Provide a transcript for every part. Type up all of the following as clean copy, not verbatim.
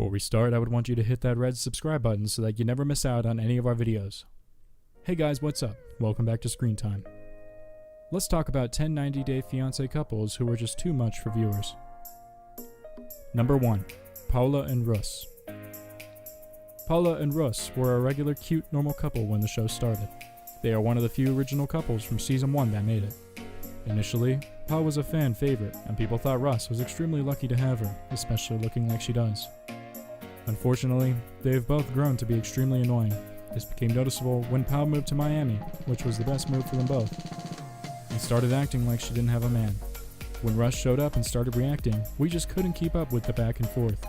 Before we start, I would want you to hit that red subscribe button so that you never miss out on any of our videos. Hey guys, what's up? Welcome back to Screen Time. Let's talk about 10 90-day fiance couples who were just too much for viewers. Number 1. Paula and Russ. Paula and Russ were a regular cute normal couple when the show started. They are one of the few original couples from season 1 that made it. Initially, Paula was a fan favorite, and people thought Russ was extremely lucky to have her, especially looking like she does. Unfortunately, they have both grown to be extremely annoying. This became noticeable when Paula moved to Miami, which was the best move for them both, and started acting like she didn't have a man. When Russ showed up and started reacting, we just couldn't keep up with the back and forth.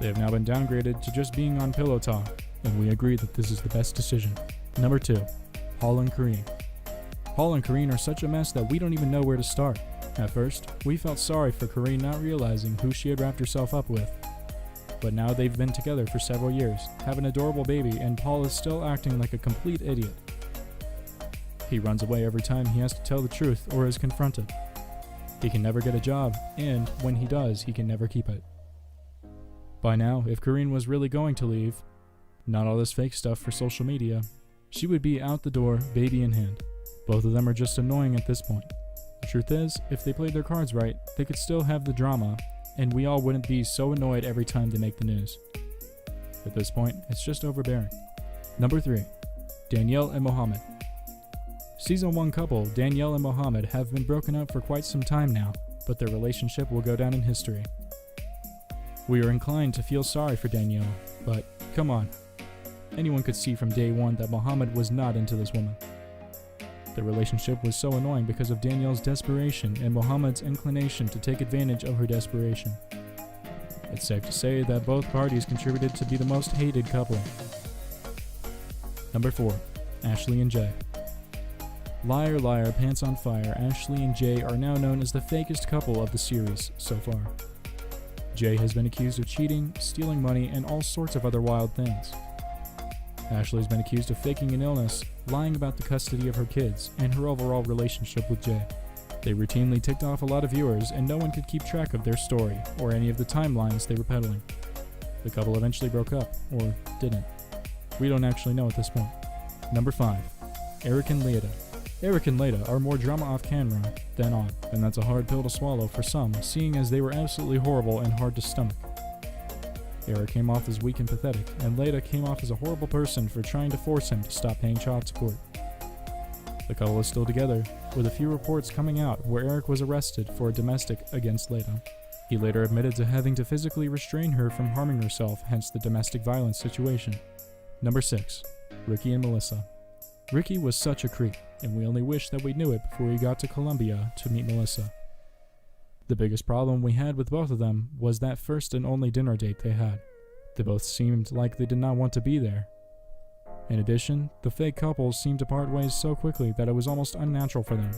They have now been downgraded to just being on pillow talk, and we agree that this is the best decision. Number 2. Paul and Kareen. Paul and Kareen are such a mess that we don't even know where to start. At first, we felt sorry for Kareen not realizing who she had wrapped herself up with. But now they've been together for several years, have an adorable baby, and Paul is still acting like a complete idiot. He runs away every time he has to tell the truth or is confronted. He can never get a job, and when he does, he can never keep it. By now, if Kareen was really going to leave, not all this fake stuff for social media, she would be out the door, baby in hand. Both of them are just annoying at this point. The truth is, if they played their cards right, they could still have the drama, and we all wouldn't be so annoyed every time they make the news. At this point, it's just overbearing. Number 3. Danielle and Mohammed. Season 1 couple Danielle and Mohammed have been broken up for quite some time now, but their relationship will go down in history. We are inclined to feel sorry for Danielle, but come on. Anyone could see from day one that Mohammed was not into this woman. The relationship was so annoying because of Danielle's desperation and Mohammed's inclination to take advantage of her desperation. It's safe to say that both parties contributed to be the most hated couple. Number 4. Ashley and Jay. Liar, liar, pants on fire, Ashley and Jay are now known as the fakest couple of the series so far. Jay has been accused of cheating, stealing money, and all sorts of other wild things. Ashley has been accused of faking an illness, lying about the custody of her kids, and her overall relationship with Jay. They routinely ticked off a lot of viewers, and no one could keep track of their story, or any of the timelines they were peddling. The couple eventually broke up, or didn't. We don't actually know at this point. Number 5. Eric and Leda. Eric and Leda are more drama off camera than on, and that's a hard pill to swallow for some, seeing as they were absolutely horrible and hard to stomach. Eric came off as weak and pathetic, and Leda came off as a horrible person for trying to force him to stop paying child support. The couple is still together, with a few reports coming out where Eric was arrested for a domestic against Leda. He later admitted to having to physically restrain her from harming herself, hence the domestic violence situation. Number 6. Ricky and Melissa. Ricky was such a creep, and we only wish that we knew it before we got to Colombia to meet Melissa. The biggest problem we had with both of them was that first and only dinner date they had. They both seemed like they did not want to be there. In addition, the fake couples seemed to part ways so quickly that it was almost unnatural for them.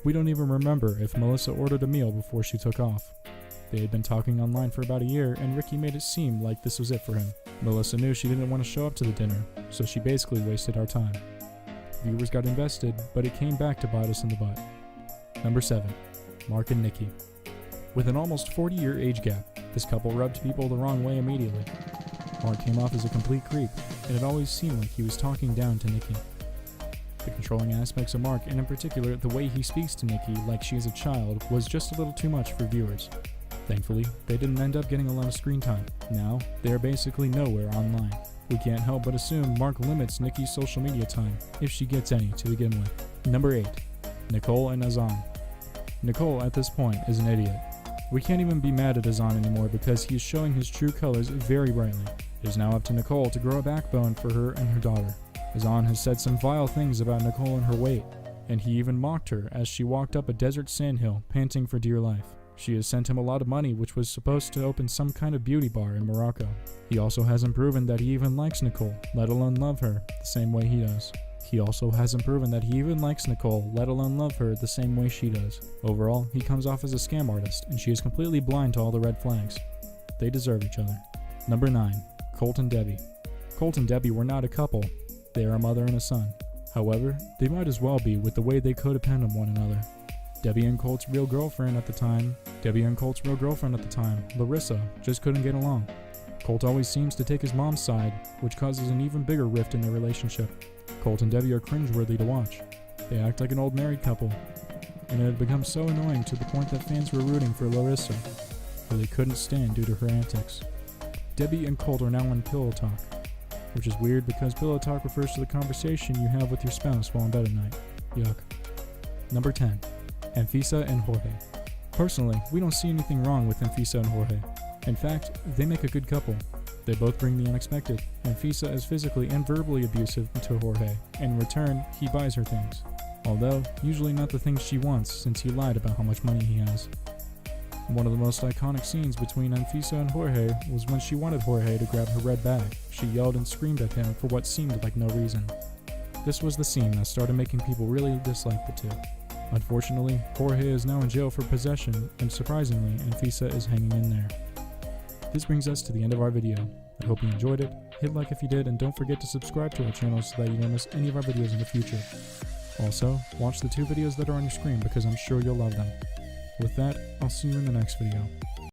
We don't even remember if Melissa ordered a meal before she took off. They had been talking online for about a year, and Ricky made it seem like this was it for him. Melissa knew she didn't want to show up to the dinner, so she basically wasted our time. Viewers got invested, but it came back to bite us in the butt. Number 7. Mark and Nikki. With an almost 40-year age gap, this couple rubbed people the wrong way immediately. Mark came off as a complete creep, and it always seemed like he was talking down to Nikki. The controlling aspects of Mark, and in particular the way he speaks to Nikki like she is a child, was just a little too much for viewers. Thankfully, they didn't end up getting a lot of screen time. Now, they are basically nowhere online. We can't help but assume Mark limits Nikki's social media time, if she gets any to begin with. Number 8. Nicole and Azan. Nicole, at this point, is an idiot. We can't even be mad at Azan anymore because he is showing his true colors very brightly. It is now up to Nicole to grow a backbone for her and her daughter. Azan has said some vile things about Nicole and her weight, and he even mocked her as she walked up a desert sandhill, panting for dear life. She has sent him a lot of money, which was supposed to open some kind of beauty bar in Morocco. He also hasn't proven that he even likes Nicole, let alone love her, the same way he does. He also hasn't proven that he even likes Nicole, let alone love her the same way she does. Overall, he comes off as a scam artist, and she is completely blind to all the red flags. They deserve each other. Number 9. Colt and Debbie. Colt and Debbie were not a couple. They are a mother and a son. However, they might as well be with the way they codepend on one another. Debbie and Colt's real girlfriend at the time, Larissa, just couldn't get along. Colt always seems to take his mom's side, which causes an even bigger rift in their relationship. Colt and Debbie are cringeworthy to watch. They act like an old married couple, and it had become so annoying to the point that fans were rooting for Larissa, who they couldn't stand due to her antics. Debbie and Colt are now on pillow talk, which is weird because pillow talk refers to the conversation you have with your spouse while in bed at night. Yuck. Number 10. Anfisa and Jorge. Personally, we don't see anything wrong with Anfisa and Jorge. In fact, they make a good couple. They both bring the unexpected. Anfisa is physically and verbally abusive to Jorge, and in return, he buys her things. Although, usually not the things she wants, since he lied about how much money he has. One of the most iconic scenes between Anfisa and Jorge was when she wanted Jorge to grab her red bag. She yelled and screamed at him for what seemed like no reason. This was the scene that started making people really dislike the two. Unfortunately, Jorge is now in jail for possession, and surprisingly, Anfisa is hanging in there. This brings us to the end of our video. I hope you enjoyed it. Hit like if you did, and don't forget to subscribe to our channel so that you don't miss any of our videos in the future. Also, watch the 2 videos that are on your screen because I'm sure you'll love them. With that, I'll see you in the next video.